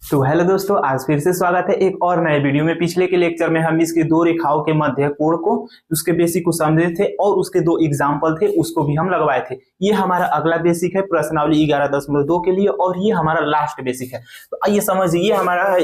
तो हेलो दोस्तों, आज फिर से स्वागत है एक और नए वीडियो में। पिछले के लेक्चर में हम इसके दो रेखाओं के मध्य कोण को उसके बेसिक को समझे थे और उसके दो एग्जाम्पल थे उसको भी हम लगवाए थे। ये हमारा अगला बेसिक है प्रश्नावली 11.2 के लिए और ये हमारा लास्ट बेसिक है। तो आइए समझिए, ये हमारा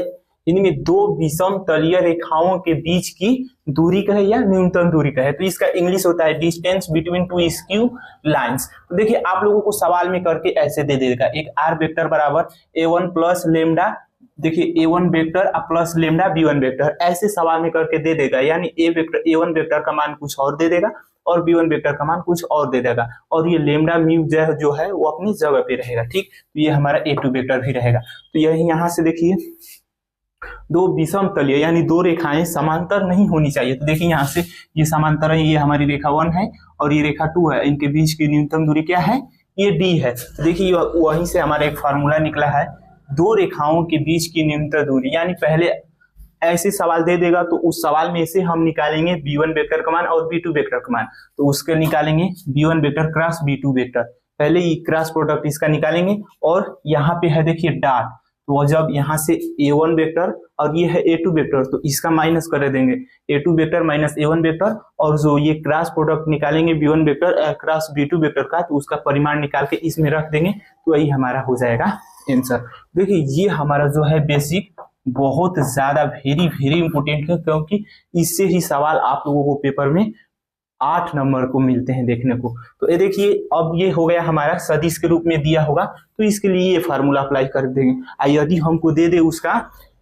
इनमें दो विषम तलीय रेखाओं के बीच की दूरी का है या न्यूनतम दूरी का है। तो इसका इंग्लिश होता है distance between two skew lines. तो देखिए आप लोगों को सवाल में करके ऐसे दे देगा, एक आर वेक्टर बराबर a1 प्लस लेमडा, देखिए a1 vector plus lambda b1 vector, ऐसे सवाल में करके दे देगा। यानी a1 वेक्टर का मान कुछ और दे देगा और b1 वेक्टर का मान कुछ और दे देगा और ये लेमडा म्यू जो है वो अपनी जगह पे रहेगा। ठीक, तो ये हमारा a2 वेक्टर भी रहेगा। तो यही यहाँ से देखिए दो विषम तलीय यानी दो रेखाएं समांतर नहीं होनी चाहिए। तो देखिए यहाँ से ये समांतर है, ये हमारी रेखा 1 है और ये रेखा 2 है, इनके बीच की न्यूनतम दूरी क्या है, ये d है। तो देखिए वहीं से हमारा एक फार्मूला निकला है, दो रेखाओं के बीच की न्यूनतम दूरी। यानी पहले ऐसे सवाल दे देगा तो उस सवाल में से हम निकालेंगे b1 वेक्टर का मान और b2 वेक्टर का मान। तो उसके निकालेंगे b1 vector cross b2 vector, पहले ये क्रॉस प्रोडक्ट इसका निकालेंगे और यहाँ पे है देखिए डॉट। तो जब यहाँ से a1 वेक्टर और ये है a2 वेक्टर तो इसका माइनस कर देंगे, a2 vector minus a1 vector, और जो ये क्रॉस प्रोडक्ट निकालेंगे b1 vector cross b2 vector का, तो उसका परिमाण निकाल के इसमें रख देंगे। तो यही हमारा हो जाएगा आंसर। देखिए ये हमारा जो है बेसिक बहुत ज्यादा वेरी इंपोर्टेंट है, क्योंकि इससे ही सवाल आप लोगों को पेपर में 8 नंबर को मिलते हैं देखने को। तो ये देखिए अब ये हो गया हमारा सदिश के रूप में दिया होगा तो इसके लिए ये फार्मूला अप्लाई कर देंगे। यदि हमको दे दे उसका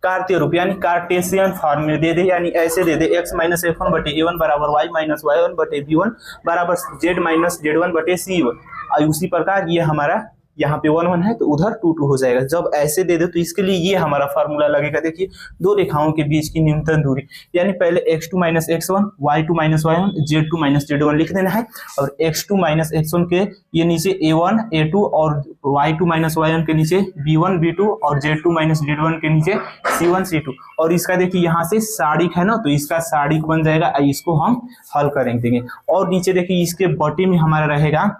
कार्तीय रूप यानी कार्टेशियन फॉर्म में दे दे, यानी ऐसे दे दे x माइनस f1 बटे a1 बराबर y माइनस y1 बटे b1 बराबर z माइनस z1 बटे c1, और उसी प्रकार ये हमारा यहाँ पे 1 1 है तो उधर 2 2 हो जाएगा। जब ऐसे दे दे तो इसके लिए ये हमारा फार्मूला लगेगा। देखिए दो रेखाओं के बीच की न्यूनतम दूरी, यानी पहले x2 minus x1 y2 minus y1 z2 minus z1 लिख देना है, और x2 माइनस x1 के ये नीचे a1 a2 और y2 माइनस y1 के नीचे b1 b2 और z2 माइनस z1 के नीचे c1 c2। और इसका देखिए यहाँ से साड़िक है ना, तो इसका साड़िक बन जाएगा, इसको हम हल करेंगे। और नीचे देखिए इसके बटे में हमारा रहेगा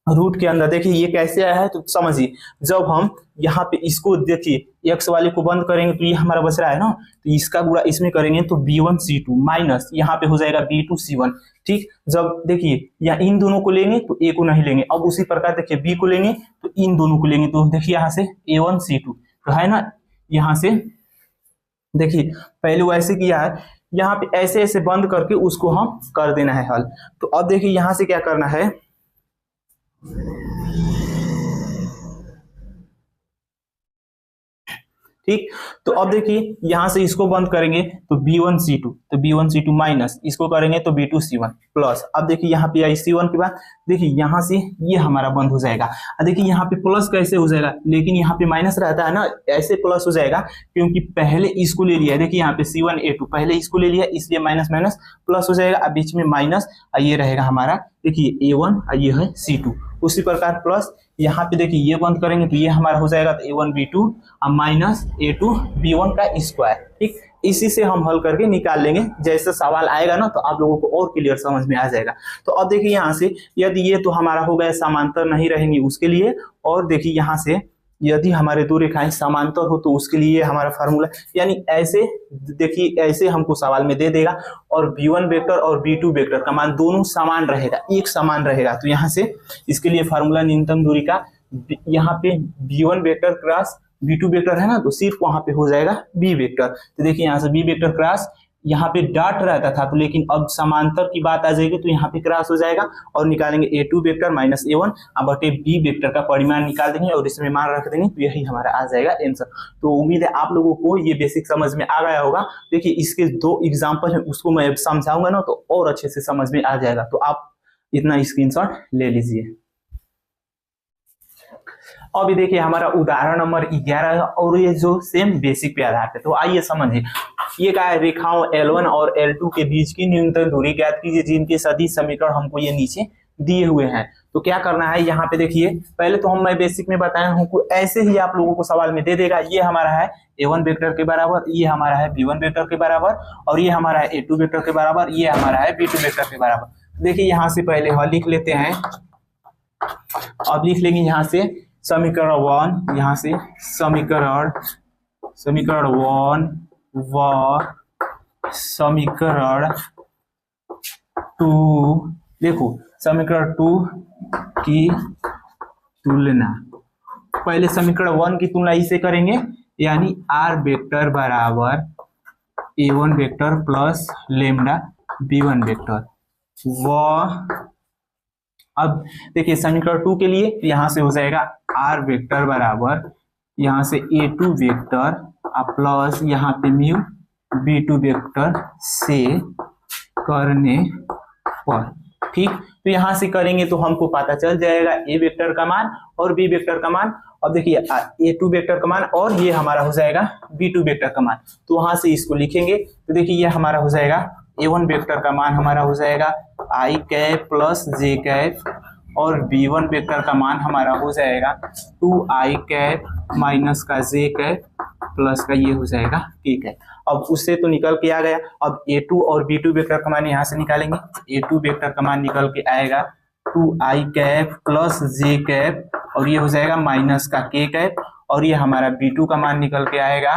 रूट के अंदर। देखिए ये कैसे आया है तो समझिए, जब हम यहाँ पे इसको देखिए x वाले को बंद करेंगे तो ये हमारा बच रहा है ना, तो इसका गुणा इसमें करेंगे तो b1 c2 माइनस यहाँ पे हो जाएगा b2 c1। ठीक, जब देखिए यहाँ इन दोनों को लेंगे तो a को नहीं लेंगे, अब उसी प्रकार देखिए b को लेंगे तो इन दोनों को लेंगे। तो देखिए यहाँ से a1 c2 तो है ना, यहाँ से देखिए पहले वैसे किया है, यहाँ पे ऐसे ऐसे बंद करके उसको हम कर देना है हल। तो अब देखिए यहाँ से क्या करना है, ठीक। तो अब देखिए यहां से इसको बंद करेंगे तो b1 c2 तो b1 c2 माइनस इसको करेंगे तो b2 c1 प्लस। अब देखिए यहाँ पे आई c1 के बाद देखिए यहाँ से ये हमारा बंद हो जाएगा। देखिए यहाँ पे प्लस कैसे हो जाएगा, लेकिन यहाँ पे माइनस रहता है ना, ऐसे प्लस हो जाएगा क्योंकि पहले इसको ले लिया है। देखिए यहाँ पे c1 a2 पहले इसको ले लिया इसलिए माइनस माइनस प्लस हो जाएगा, अब बीच में माइनस, ये रहेगा हमारा देखिए a1 ये है c2। उसी प्रकार प्लस यहाँ पे देखिए ये बंद करेंगे तो ये हमारा हो जाएगा तो a1 b2 minus a2 b1 का स्क्वायर। ठीक, इसी से हम हल करके निकाल लेंगे। जैसे सवाल आएगा ना तो आप लोगों को और क्लियर समझ में आ जाएगा। तो अब देखिए यहाँ से यदि ये तो हमारा हो गया समांतर नहीं रहेंगी उसके लिए, और देखिए यहाँ से यदि हमारे दो रेखाएं समांतर हो तो उसके लिए हमारा फार्मूला, यानी ऐसे देखिए ऐसे हमको सवाल में दे देगा और b1 वेक्टर और b2 वेक्टर का मान दोनों समान रहेगा, एक समान रहेगा। तो यहाँ से इसके लिए फार्मूला न्यूनतम दूरी का, यहाँ पे b1 vector cross b2 vector है ना, तो सिर्फ वहां पे हो जाएगा b वेक्टर। तो देखिए यहाँ से b वेक्टर क्रॉस, यहाँ पे डॉट रहता था तो लेकिन अब समांतर की बात आ जाएगी तो यहाँ पे क्रॉस हो जाएगा और निकालेंगे a2 वेक्टर माइनस a1 बटे b वेक्टर का परिमाण निकाल देंगे और इसमें मान रख देंगे, तो यही हमारा आ जाएगा आंसर। तो उम्मीद है आप लोगों को ये बेसिक समझ में आ गया होगा। देखिए इसके दो एग्जाम्पल है उसको मैं समझाऊंगा ना तो और अच्छे से समझ में आ जाएगा, तो आप इतना स्क्रीनशॉट ले लीजिए। अभी देखिए हमारा उदाहरण नंबर 11 और ये जो सेम बेसिक पे आधार है। तो आइए समझिए, ये क्या है, रेखाओं L1 और L2 के बीच की न्यूनतम दूरी ज्ञात कीजिए जिनके सदिश समीकरण हमको ये नीचे दिए हुए हैं। तो क्या करना है, यहाँ पे देखिए पहले तो मैं बेसिक में बताया हूँ, ऐसे ही आप लोगों को सवाल में दे देगा। ये हमारा है a1 वेक्टर के बराबर, ये हमारा है b1 वेक्टर के बराबर, और ये हमारा है a2 वेक्टर के बराबर, ये हमारा है b2 वेक्टर के बराबर। देखिए यहाँ से पहले हम लिख लेते हैं, अब लिख लेंगे यहाँ से समीकरण 1, यहाँ से समीकरण समीकरण 1 व समीकरण 2, देखो समीकरण 2 की तुलना, पहले समीकरण 1 की तुलना इसे करेंगे, यानी आर वेक्टर बराबर a1 vector plus lambda b1 vector. अब देखिए समीकरण 2 के लिए यहाँ से हो जाएगा आर वेक्टर बराबर यहाँ से a2 वेक्टर प्लस यहाँ पे म्यू b2 वेक्टर से करने पर, ठीक। तो यहाँ से करेंगे तो हमको पता चल जाएगा a वेक्टर का मान और b वेक्टर का मान। अब देखिए a2 वेक्टर का मान और ये हमारा हो जाएगा b2 वेक्टर का मान, तो वहां से इसको लिखेंगे। तो देखिए ये हमारा हो जाएगा a1 वेक्टर का मान हमारा हो जाएगा i cap plus j cap और b1 वेक्टर का मान हमारा हो जाएगा 2i कैप माइनस का j कैप प्लस का ये हो जाएगा k कैप। अब उससे तो निकल के आ गया। अब a2 और b2 वेक्टर का मान यहाँ से निकालेंगे। a2 वेक्टर का मान निकल के आएगा 2i cap plus j cap और ये हो जाएगा माइनस का k कैप, और ये हमारा b2 का मान निकल के आएगा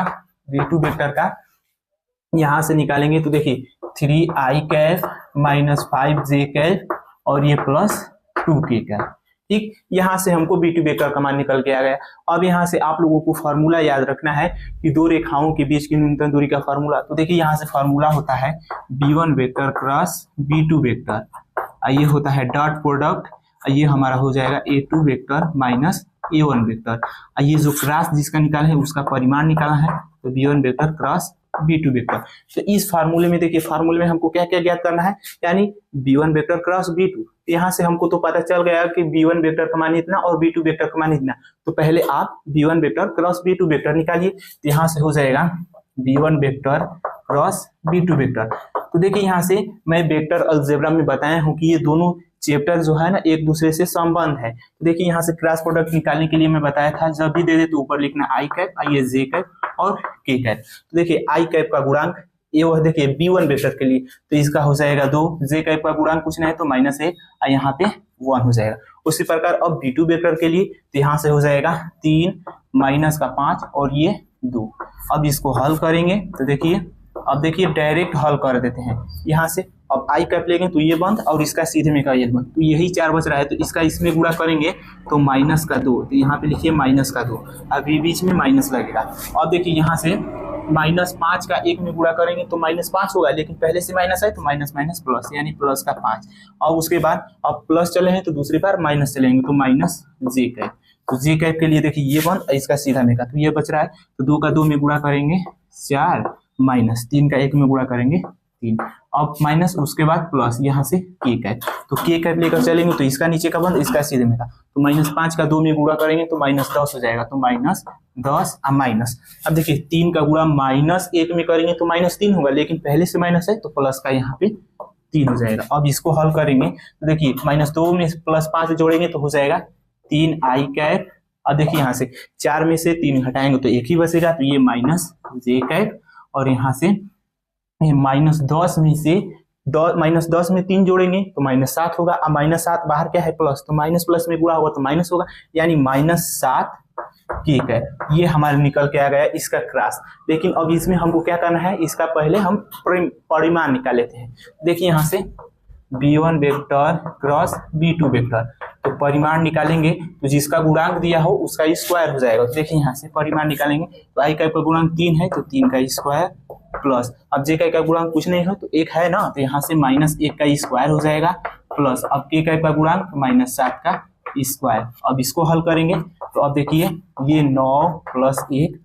b2 वेक्टर का यहाँ से निकालेंगे तो देखिए 3i cap minus 5j cap और ये प्लस 2k कैप, ठीक। यहाँ से हमको b2 वेक्टर का मान निकल के आ गया। अब यहाँ से आप लोगों को फार्मूला याद रखना है कि दो रेखाओं के बीच की न्यूनतम दूरी का फार्मूला। तो देखिए यहाँ से फार्मूला होता है b1 vector cross b2 vector, ये होता है डॉट प्रोडक्ट, ये हमारा हो जाएगा a2 vector minus a1 vector, ये जो क्रॉस जिसका निकाला है उसका परिमाण निकाला है, तो b1 vector cross b2 vector. तो इस फार्मूले में देखिए फार्मूले में हमको क्या क्या ज्ञात करना है, यानी b1 वेक्टर क्रॉस b2। यहाँ से हमको तो पता चल गया कि b1 वेक्टर का मान इतना और b2 वेक्टर का मान इतना, तो पहले आप b1 vector cross b2 vector निकालिए। तो यहाँ से हो जाएगा b1 vector cross b2 vector. तो देखिए यहाँ से मैं वेक्टर अलजेब्रा में बताया हूँ कि ये दोनों चैप्टर जो है ना एक दूसरे से संबंध है। तो देखिए यहाँ से क्रॉस प्रोडक्ट निकालने के लिए मैं बताया था, जब भी दे दे तो ऊपर लिखना आई कैप, ये जे कैप और के कैप। तो देखिए आई कैप का गुणांक ये वह देखिए b1 वेक्टर के लिए तो इसका हो जाएगा 2, जे कैप का गुणांक कुछ नहीं तो -1, यहाँ पे 1 हो जाएगा। उसी प्रकार अब b2 वेक्टर के लिए तो यहाँ से हो जाएगा 3 माइनस का 5 और ये 2। अब इसको हल करेंगे तो देखिए, अब देखिए डायरेक्ट हल कर देते हैं यहाँ से। अब आई कैप लेंगे तो ये बंद और इसका सीधे में का ये बंद, तो यही 4 बच रहा है, तो इसका इसमें गुणा करेंगे तो माइनस का 2, तो यहाँ पे लिखिए माइनस का 2, अभी बीच में माइनस लगेगा। अब देखिए यहाँ से -5 का 1 में गुणा करेंगे तो -5 होगा, लेकिन पहले से माइनस है तो माइनस माइनस प्लस, यानी प्लस का 5। और उसके बाद अब प्लस चले हैं तो दूसरी बार माइनस चलेंगे तो माइनस जे कैप। तो जे कैप के लिए देखिए ये बंद, इसका सीधा में का, तो ये बच रहा है, तो 2 का 2 में गुणा करेंगे 4 माइनस 3 का 1 में गुणा करेंगे 3, अब माइनस उसके बाद प्लस यहाँ से के कैप। तो के कैप लेकर चलेंगे तो इसका नीचे का बंद, इसका सीधे में का, तो -5 का 2 में गुणा करेंगे तो -10 हो जाएगा, तो -10 माइनस। अब देखिए 3 का गुणा -1 में करेंगे तो -3 होगा, लेकिन पहले से माइनस है तो प्लस का यहाँ पे 3 हो जाएगा। अब इसको हल करेंगे तो देखिए -2 में +5 जोड़ेंगे तो हो जाएगा 3i कैप। अब देखिए यहाँ से 4 में से 3 घटाएंगे तो 1 ही बचेगा, तो ये -j कैप, और यहाँ से -10 में से -10 में 3 जोड़ेंगे तो -7 होगा। अब -7 बाहर क्या है प्लस, तो माइनस प्लस में गुणा होगा तो माइनस होगा, यानी -7 ठीक है। ये हमारे निकल के आ गया इसका क्रॉस। लेकिन अब इसमें हमको क्या करना है, इसका पहले हम परिमाण निकाल लेते हैं। देखिए यहाँ से b1 vector cross b2 vector, तो परिमाण निकालेंगे तो जिसका गुणांक दिया हो उसका स्क्वायर हो जाएगा। तो देखिए यहाँ से परिमाण निकालेंगे तो आई कैप का गुणांक 3 है तो 3 का स्क्वायर प्लस, अब जे कैप का गुणांक कुछ नहीं हो तो 1 है ना, तो यहाँ से -1 का स्क्वायर हो जाएगा प्लस, अब के कैप का गुणांक -7 का स्क्वायर। अब इसको हल करेंगे तो अब देखिए ये 9 + 1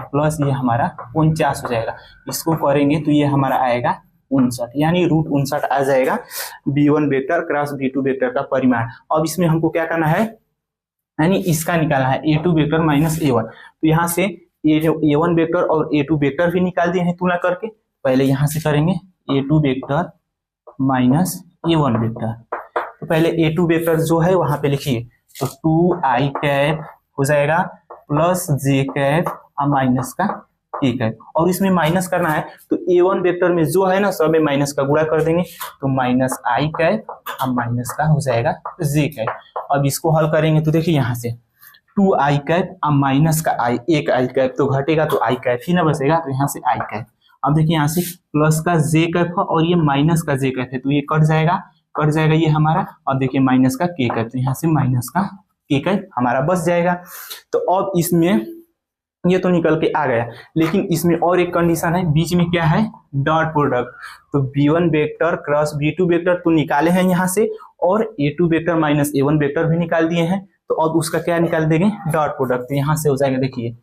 प्लस ये हमारा 49 हो जाएगा। इसको करेंगे तो ये हमारा आएगा 59, यानी √59 आ जाएगा b1 vector cross b2 vector का परिमाण। अब इसमें हमको क्या करना है, यानी इसका निकालना है a2 वेक्टर माइनस a1। तो यहाँ से a1 वेक्टर और a2 वेक्टर भी निकाल दिए हैं तुलना करके। पहले यहाँ से करेंगे a2 vector minus a1 vector, तो पहले a2 वेक्टर जो है वहां पे लिखिए, तो 2i कैप हो जाएगा प्लस j कैप और माइनस का k कैप, और इसमें माइनस करना है तो a1 वेक्टर में जो है ना सब में माइनस का गुणा कर देंगे तो -i कैप और माइनस का हो जाएगा j कैप। अब इसको हल करेंगे तो देखिए यहाँ से 2i कैप अब माइनस का i, एक i कैप तो घटेगा तो i कैप ही ना बचेगा, तो यहाँ से i कैप। अब देखिए यहाँ से प्लस का j कैप है और ये माइनस का j कैप है, तो ये कट जाएगा ये हमारा। और देखिए माइनस का k कैप, तो यहाँ से माइनस का k कैप हमारा बच जाएगा। तो अब इसमें ये तो निकल के आ गया, लेकिन इसमें और एक कंडीशन है, बीच में क्या है, डॉट प्रोडक्ट। तो b1 vector cross b2 vector तो निकाले हैं यहाँ से, और a2 vector minus a1 vector भी निकाल दिए हैं। तो अब उसका क्या निकाल देंगे, डॉट प्रोडक्ट। तो यहाँ से हो जाएगा देखिए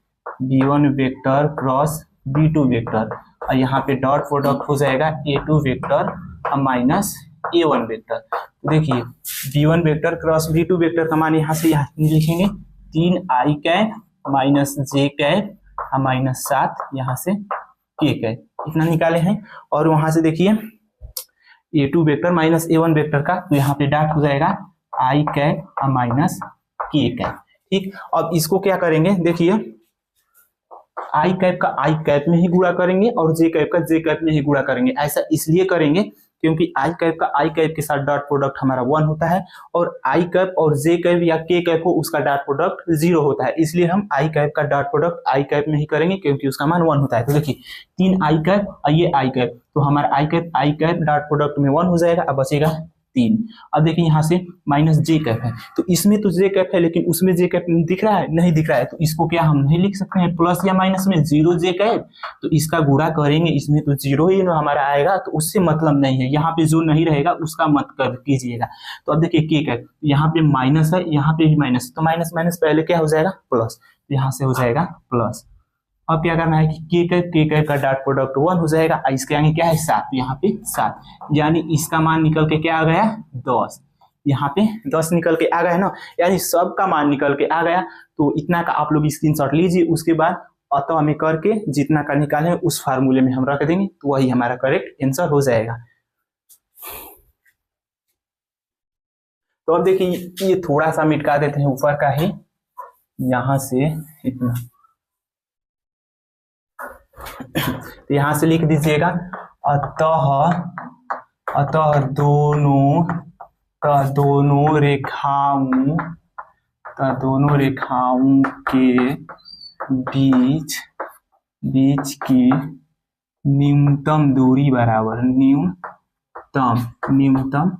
b1 vector cross b2 vector, और यहाँ पे डॉट प्रोडक्ट हो जाएगा a2 वेक्टर और माइनस a1 वेक्टर। तो देखिए b1 vector cross b2 vector का मान यहाँ से यहाँ लिखेंगे 3i cap minus j cap और माइनस 7 यहाँ से k कैप, इतना निकाले हैं। और वहां से देखिए a2 vector minus a1 vector का, तो यहाँ पे डॉट हो जाएगा i कैप और माइनस k कैप। ठीक, अब इसको क्या करेंगे, देखिए i कैप का i कैप में ही गुणा करेंगे और j कैप का j कैप में ही गुणा करेंगे। ऐसा इसलिए करेंगे क्योंकि i कैप का i कैप के साथ डॉट प्रोडक्ट हमारा 1 होता है, और i कैप और j कैप या k कैप हो उसका डॉट प्रोडक्ट 0 होता है, इसलिए हम i कैप का डॉट प्रोडक्ट i कैप में ही करेंगे क्योंकि उसका मान 1 होता है। तो देखिए 3i कैप और ये i कैप, तो हमारा i कैप डॉट प्रोडक्ट में 1 हो जाएगा, अब बचेगा 3। अब देखिए यहाँ से माइनस j कैप है, तो इसमें तो j कैप है लेकिन उसमें j कैप दिख रहा है, नहीं दिख रहा है, तो इसको क्या हम नहीं लिख सकते हैं प्लस या माइनस में 0 j कैप, तो इसका गुणा करेंगे, इसमें तो 0 ही ना हमारा आएगा, तो उससे मतलब नहीं है, यहाँ पे जो नहीं रहेगा उसका मत कर कीजिएगा। तो अब देखिए k कैप, यहाँ पे माइनस है, यहाँ पे भी माइनस, तो माइनस माइनस पहले क्या हो जाएगा, प्लस, यहाँ से हो जाएगा प्लस। अब क्या करना है कि k कैप का डॉट प्रोडक्ट 1 हो जाएगा, इसके आगे क्या है 7, यहाँ पे 7, यानी इसका मान निकल के क्या आ गया 10, यहाँ पे 10 निकल के आ गया है ना, यानी सब का मान निकल के आ गया। तो इतना का आप लोग स्क्रीनशॉट लीजिए, उसके बाद अतः में करके जितना का निकाले उस फार्मूले में हम रख देंगे, तो वही हमारा करेक्ट आंसर हो जाएगा। तो अब देखिए ये थोड़ा सा मिटा देते हैं ऊपर का ही, यहाँ से इतना, तो यहाँ से लिख दीजिएगा अतः दोनों रेखाओं के बीच की न्यूनतम दूरी बराबर न्यूनतम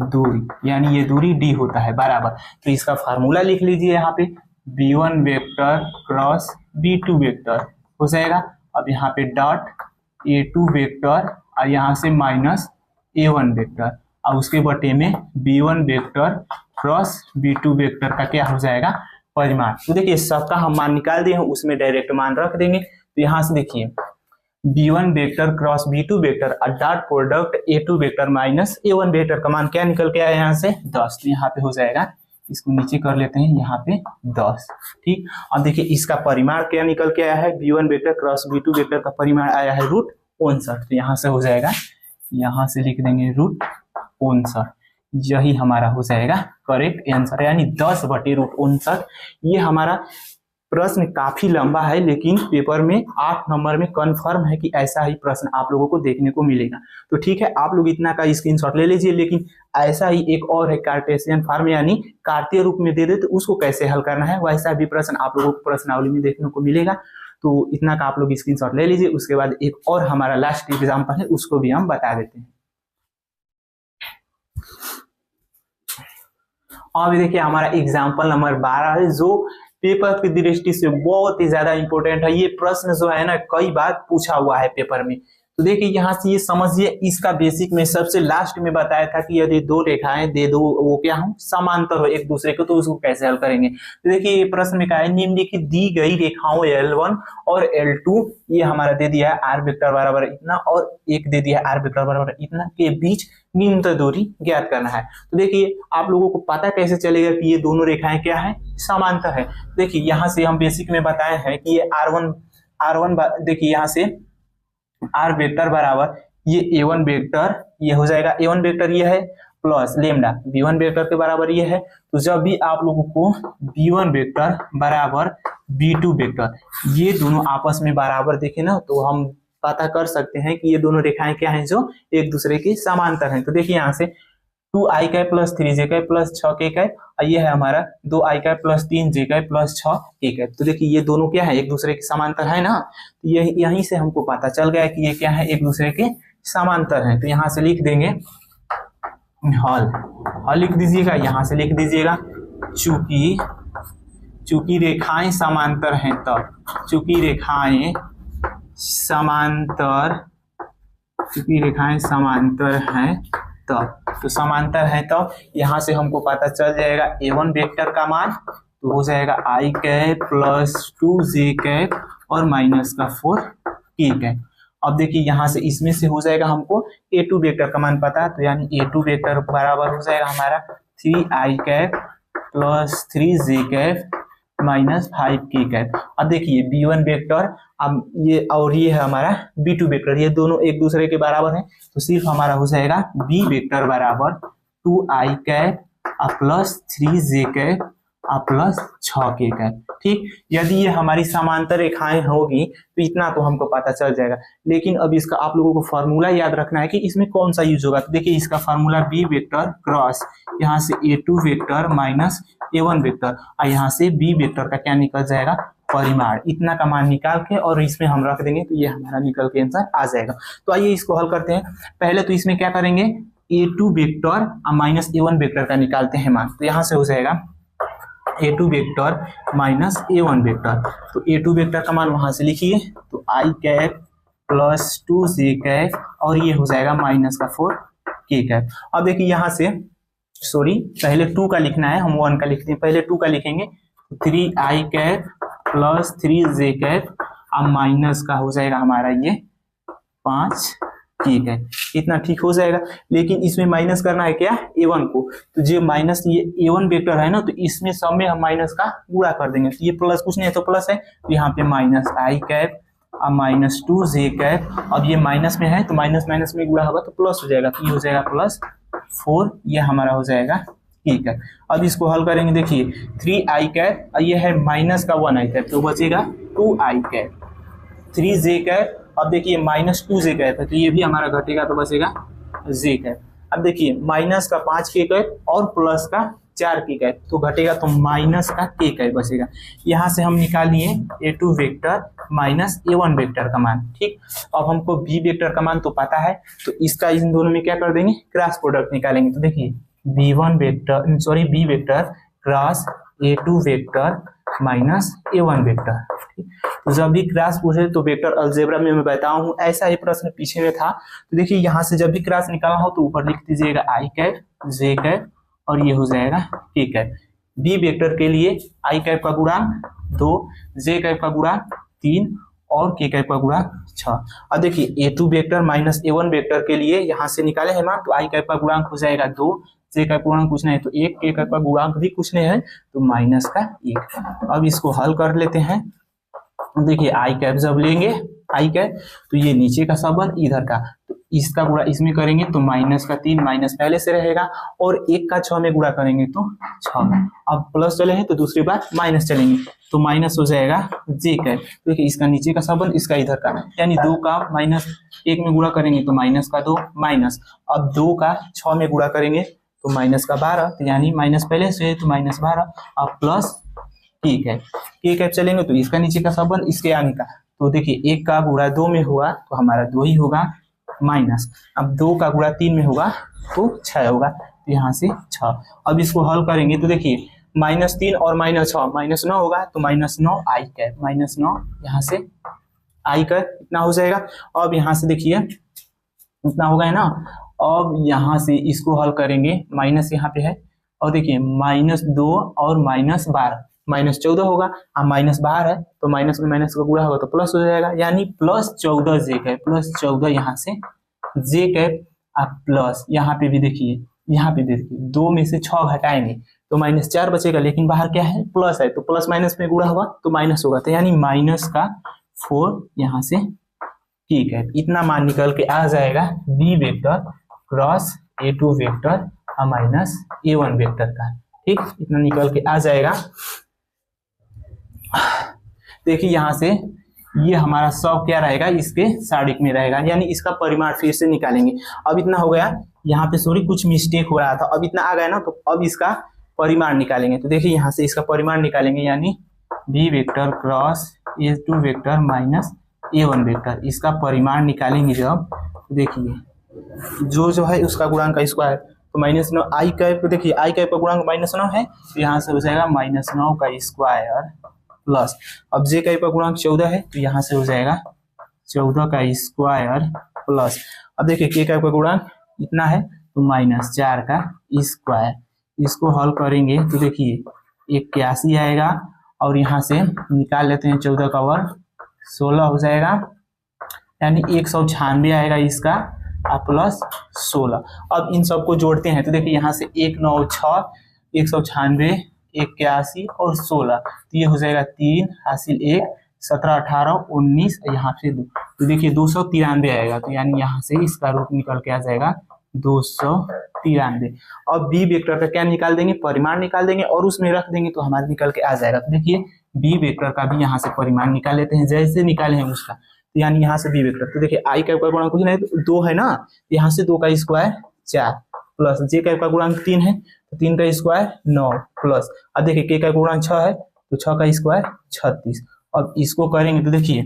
दूरी, यानी ये दूरी d होता है बराबर। तो इसका फार्मूला लिख लीजिए यहाँ पे, b1 vector cross b2 vector हो जाएगा। अब यहाँ पे डॉट a2 वेक्टर और यहाँ से माइनस a1 वेक्टर, और उसके बटे में b1 vector cross b2 vector का क्या हो जाएगा परिमाण। तो देखिए सबका हम मान निकाल दिए हैं, उसमें डायरेक्ट मान रख देंगे। तो यहाँ से देखिए b1 vector cross b2 vector और dot product a2 vector minus a1 vector का मान क्या निकल के आया यहाँ से 10, तो यहाँ पे हो जाएगा, इसको नीचे कर लेते हैं, यहाँ पे 10। ठीक, अब देखिए इसका परिमाण क्या निकल के आया है, b1 vector cross b2 vector का परिमाण आया है √59, तो यहाँ से हो जाएगा, यहाँ से लिख देंगे √59, यही हमारा हो जाएगा करेक्ट आंसर, यानी 10/√59। ये हमारा प्रश्न काफी लंबा है, लेकिन पेपर में 8 नंबर में कंफर्म है कि ऐसा ही प्रश्न आप लोगों को देखने को मिलेगा। तो ठीक है, आप लोग इतना का स्क्रीनशॉट ले लीजिए, लेकिन ऐसा ही एक और है कार्टेशियन फॉर्म, यानी कार्तीय रूप में दे दे तो उसको कैसे हल करना है, वैसा भी प्रश्न आप लोगों को प्रश्नावली में देखने को मिलेगा। तो इतना का आप लोग स्क्रीनशॉट ले लीजिए। उसके बाद एक और हमारा लास्ट एग्जाम्पल है, उसको भी हम बता देते हैं। अब देखिए हमारा एग्जाम्पल नंबर 12 है, जो पेपर की दृष्टि से बहुत ही ज्यादा इंपॉर्टेंट है। ये प्रश्न जो है ना कई बार पूछा हुआ है पेपर में। तो देखिए यहाँ से ये समझिए, इसका बेसिक में सबसे लास्ट में बताया था कि यदि दो रेखाएं दे दो वो क्या हो समांतर हो एक दूसरे को, तो उसको कैसे हल करेंगे। तो देखिए ये प्रश्न में कहा है निम्नलिखित दी गई रेखाओं L1 और L2, ये हमारा दे दिया है r वेक्टर बराबर इतना और एक दे दिया है r वेक्टर बराबर इतना, के बीच न्यूनतम दूरी ज्ञात करना है। तो देखिए आप लोगों को पता कैसे चलेगा कि ये दोनों रेखाएं क्या है, समांतर है। देखिए यहाँ से हम बेसिक में बताए हैं कि ये R1 देखिए यहाँ से r वेक्टर बराबर ये a1 वेक्टर ये हो जाएगा, a1 वेक्टर ये है प्लस लेमडा b1 वेक्टर के बराबर ये है। तो जब भी आप लोगों को b1 वेक्टर बराबर b2 वेक्टर ये दोनों आपस में बराबर देखे ना, तो हम पता कर सकते हैं कि ये दोनों रेखाएं क्या हैं जो एक दूसरे के समांतर हैं। तो देखिए यहाँ से 2i cap plus 3j cap plus 6k cap, और ये है हमारा 2i cap plus 3j cap plus 6k cap. तो देखिए ये दोनों क्या है, एक दूसरे के समांतर है ना, तो ये यहीं से हमको पता चल गया कि ये क्या है, एक दूसरे के समांतर है। तो यहाँ से लिख देंगे हल लिख दीजिएगा, यहाँ से लिख दीजिएगा चूंकि रेखाएं समांतर हैं तब, चूंकि रेखाएं समांतर हैं तब, तो समांतर है तब यहाँ से हमको पता चल जाएगा a1 वेक्टर का मान तो हो जाएगा i cap plus 2j cap और माइनस का 4k कैप। अब देखिए यहाँ से इसमें से हो जाएगा हमको a2 वेक्टर का मान पता है, तो यानी a2 वेक्टर बराबर हो जाएगा हमारा 3i cap plus 3j cap minus 5k cap. अब देखिए b1 वेक्टर, अब ये और ये है हमारा b2 वेक्टर, ये दोनों एक दूसरे के बराबर हैं, तो सिर्फ हमारा हो जाएगा b वेक्टर बराबर 2i cap plus 3j cap plus 6k cap. ठीक, यदि ये हमारी समांतर रेखाएं होगी तो इतना तो हमको पता चल जाएगा, लेकिन अब इसका आप लोगों को फॉर्मूला याद रखना है कि इसमें कौन सा यूज होगा। तो देखिए इसका फॉर्मूला b वेक्टर क्रॉस यहाँ से a2 vector minus a1 vector, और यहाँ से b वेक्टर का क्या निकल जाएगा, परिमाण, इतना का मान निकाल के और इसमें हम रख देंगे तो ये हमारा निकल के आंसर आ जाएगा। तो आइए इसको हल करते हैं। पहले तो इसमें क्या करेंगे, a2 वेक्टर और माइनस a1 वेक्टर का निकालते हैं मान। तो यहाँ से हो जाएगा a2 vector minus a1 vector, तो a2 वेक्टर का मान वहां से लिखिए, तो i cap plus 2j cap और ये हो जाएगा माइनस का 4k कैप। अब देखिए यहाँ से पहले 2 का लिखना है, हम 1 का लिखते हैं, पहले 2 का लिखेंगे, 3i cap plus 3j cap अब माइनस का हो जाएगा हमारा ये 5k कैप, इतना ठीक हो जाएगा। लेकिन इसमें माइनस करना है क्या, a1 को, तो जो माइनस ये a1 वेक्टर है ना, तो इसमें सब में हम माइनस का गुणा कर देंगे, तो ये प्लस कुछ नहीं है तो प्लस है, तो यहाँ पे माइनस i कैप अब माइनस 2j कैप, अब ये माइनस में है तो माइनस माइनस में गुणा होगा तो प्लस हो जाएगा, तो ये हो जाएगा प्लस 4, ये हमारा हो जाएगा ठीक है। अब इसको हल करेंगे, देखिए 3i कैप और ये है माइनस का 1i कैप, तो बचेगा 2i कैप, 3j कैप, अब देखिए माइनस 2j कैप है तो ये भी हमारा घटेगा तो बचेगा j कैप। अब देखिए माइनस का 5k कैप और प्लस का 4k कैप, तो घटेगा तो माइनस का k कैप बचेगा। यहाँ से हम निकालिए a2 vector minus a1 vector का मान। ठीक, अब हमको b वेक्टर का मान तो पता है, तो इसका इन दोनों में क्या कर देंगे, क्रॉस प्रोडक्ट निकालेंगे। तो देखिए b vector cross a2 vector minus a1 vector. ठीक, तो जब भी क्रॉस पूछे तो वेक्टर अलजेब्रा में मैं बताया हूँ, ऐसा ही प्रश्न पीछे में था। तो देखिए यहाँ से जब भी क्रॉस निकालना हो तो ऊपर लिख दीजिएगा i कैप j कैप और ये हो जाएगा k कैप। b वेक्टर के लिए i कैप का गुणांक 2, j कैप का गुणांक 3 और k कैप का गुणांक 6। अब देखिए a2 vector minus a1 vector के लिए यहाँ से निकाले है मान, तो i कैप का गुणांक हो जाएगा 2, j कैप गुणांक कुछ नहीं तो 1, k कैप का गुणांक भी कुछ नहीं है तो माइनस का 1। अब इसको हल कर लेते हैं। देखिए i कैप जब लेंगे i कैप तो ये नीचे का संबंध इधर का, तो इसका गुणा इसमें करेंगे तो माइनस का 3 माइनस पहले से रहेगा और 1 का 6 में गुणा करेंगे तो 6। अब प्लस चले हैं तो दूसरी बार माइनस चलेंगे तो माइनस हो जाएगा j कैप। तो देखिए इसका नीचे का संबंध इसका इधर का, यानी 2 का माइनस 1 में गुणा करेंगे तो माइनस का 2 माइनस, अब 2 का 6 में गुणा करेंगे तो माइनस का 12, तो यानी माइनस पहले से है तो माइनस 12, अब प्लस ठीक है k कैप चलेंगे तो इसका नीचे का संबंध इसके आगे का, तो देखिए 1 का गुणा 2 में हुआ तो हमारा 2 ही होगा माइनस, अब 2 का गुणा 3 में होगा तो 6 होगा, तो यहाँ से 6। अब इसको हल करेंगे तो देखिए -3 और -6 -9 होगा तो -9 i कैप, -9 यहाँ से i कैप इतना हो जाएगा। अब यहाँ से देखिए इतना होगा है ना, अब यहाँ से इसको हल करेंगे, माइनस यहाँ पे है और देखिए -2 और -12 -14 होगा, अब माइनस बाहर है तो माइनस में माइनस का गुणा होगा तो प्लस हो जाएगा, यानी +14 j कैप, +14 यहाँ से j कैप, अब प्लस यहाँ पे भी देखिए, यहाँ पे देखिए 2 में से 6 घटाएंगे तो -4 बचेगा, लेकिन बाहर क्या है प्लस है तो प्लस माइनस में गुणा होगा तो माइनस होगा, तो यानी माइनस का 4 यहाँ से ठीक है। इतना मान निकल के आ जाएगा b vector cross a2 vector minus a1 vector का। ठीक, इतना निकल के आ जाएगा। देखिए यहाँ से ये हमारा 100 क्या रहेगा, इसके साडिक में रहेगा, यानी इसका परिमाण फिर से निकालेंगे। अब इतना हो गया, यहाँ पे सॉरी कुछ मिस्टेक हो रहा था, अब इतना आ गया ना, तो अब इसका परिमाण निकालेंगे। तो देखिए यहाँ से इसका परिमाण निकालेंगे, यानी B vector cross A2 vector minus A1 vector, इसका परिमाण निकालेंगे जब, देखिए जो है उसका गुणांक का स्क्वायर, तो -9 आई कैप, देखिए आई कैप का गुणांक -9 है, तो यहाँ से हो जाएगा -9 का स्क्वायर प्लस, अब जे कैप का गुणांक 14 है, तो यहाँ से हो जाएगा 14 का स्क्वायर प्लस, अब देखिए के कैप का गुणांक इतना है, तो -4 का स्क्वायर। इसको हल करेंगे तो देखिए 81 आएगा, और यहाँ से निकाल लेते हैं 14 का वर्ग, 16 हो जाएगा, यानी 196 आएगा इसका, प्लस 16। अब इन सबको जोड़ते हैं, तो देखिए यहाँ से 196, 196, 81 और 16, तो ये हो जाएगा 3 हासिल 1, 17, 18, 19, यहाँ से 2, तो देखिए 293 आएगा, तो यानी यहाँ से इसका रूट निकल के आ जाएगा 293। अब बी वेक्टर का क्या निकाल देंगे, परिमाण निकाल देंगे, और उसमें रख देंगे तो हमारे निकल के आ जाएगा। तो देखिए बी वेक्टर का भी यहाँ से परिमाण निकाल लेते हैं, जैसे निकाले हैं उसका, तो यानी यहाँ से बी वेक्टर, तो देखिए आई कैप का गुणांक कुछ नहीं, तो 2 है ना, यहाँ से 2 का स्क्वायर 4 प्लस जे कैप का गुणांक 3 है, तो 3 का स्क्वायर 9 प्लस, अब देखिए के का गुणांक 6 है, तो 6 का स्क्वायर 36। अब इसको करेंगे तो देखिए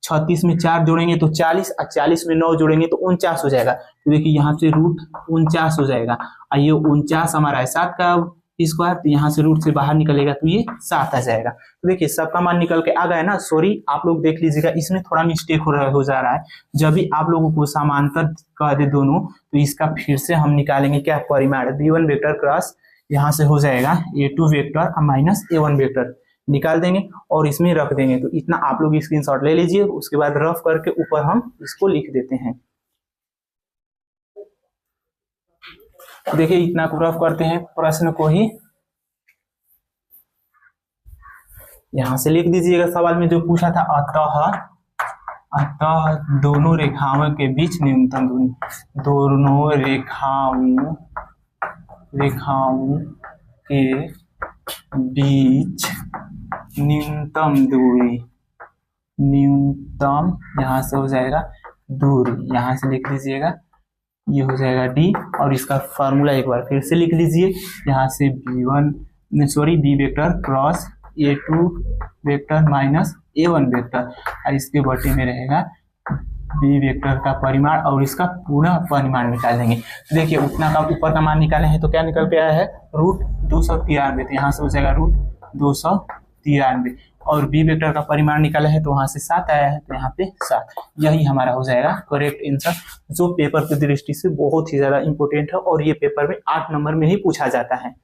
36 में 4 जोड़ेंगे तो 40, और 40 में 9 जोड़ेंगे तो 49 हो जाएगा, तो देखिए यहाँ से रूट 49 हो जाएगा, और ये 49 हमारा है 7 का स्क्वायर, तो यहाँ से रूट से बाहर निकलेगा तो ये 7 आ जाएगा। तो देखिए सबका मान निकल के आ गया ना। सॉरी आप लोग देख लीजिएगा, इसमें थोड़ा मिस्टेक हो जा रहा है, जब भी आप लोगों को समांतर कह दे दोनों, तो इसका फिर से हम निकालेंगे क्या, परिमाण B1 वेक्टर क्रॉस, यहाँ से हो जाएगा A2 vector minus A1 vector, निकाल देंगे और इसमें रख देंगे। तो इतना आप लोग स्क्रीनशॉट ले लीजिए, उसके बाद रफ करके ऊपर हम इसको लिख देते हैं। देखिए इतना को रफ करते हैं, प्रश्न को ही यहां से लिख दीजिएगा। सवाल में जो पूछा था, अतः दोनों रेखाओं के बीच न्यूनतम दूरी, दोनों रेखाओं के बीच न्यूनतम दूरी, न्यूनतम यहाँ से हो जाएगा दूरी, यहाँ से लिख लीजिएगा, ये हो जाएगा डी, और इसका फार्मूला एक बार फिर से लिख लीजिए, यहाँ से B vector cross A2 vector minus A1 vector, और इसके बटे में रहेगा बी वेक्टर का परिमाण, और इसका पूरा परिमाण निकाल देंगे। देखिए उतना का ऊपर का मान निकाले हैं, तो क्या निकल के आया है, रूट 293, तो यहाँ से हो जाएगा रूट 293, और बी वेक्टर का परिमाण निकाला है तो वहां से 7 आया है, तो यहाँ पे 7, यही हमारा हो जाएगा करेक्ट आंसर, जो पेपर की दृष्टि से बहुत ही ज्यादा इंपॉर्टेंट है, और ये पेपर में 8 नंबर में ही पूछा जाता है।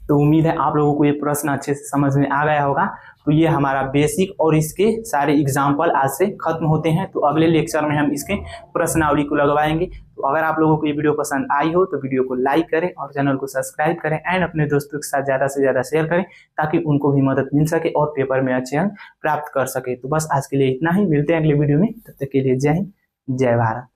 तो उम्मीद है आप लोगों को ये प्रश्न अच्छे से समझ में आ गया होगा। तो ये हमारा बेसिक और इसके सारे एग्जाम्पल आज से खत्म होते हैं। तो अगले लेक्चर में हम इसके प्रश्नावली को लगवाएंगे। तो अगर आप लोगों को ये वीडियो पसंद आई हो तो वीडियो को लाइक करें और चैनल को सब्सक्राइब करें, एंड अपने दोस्तों के साथ ज़्यादा से ज़्यादा शेयर करें, ताकि उनको भी मदद मिल सके और पेपर में अच्छे अंक प्राप्त कर सके। तो बस आज के लिए इतना ही, मिलते हैं अगले वीडियो में, तब तक के लिए जय हिंद, जय भारत।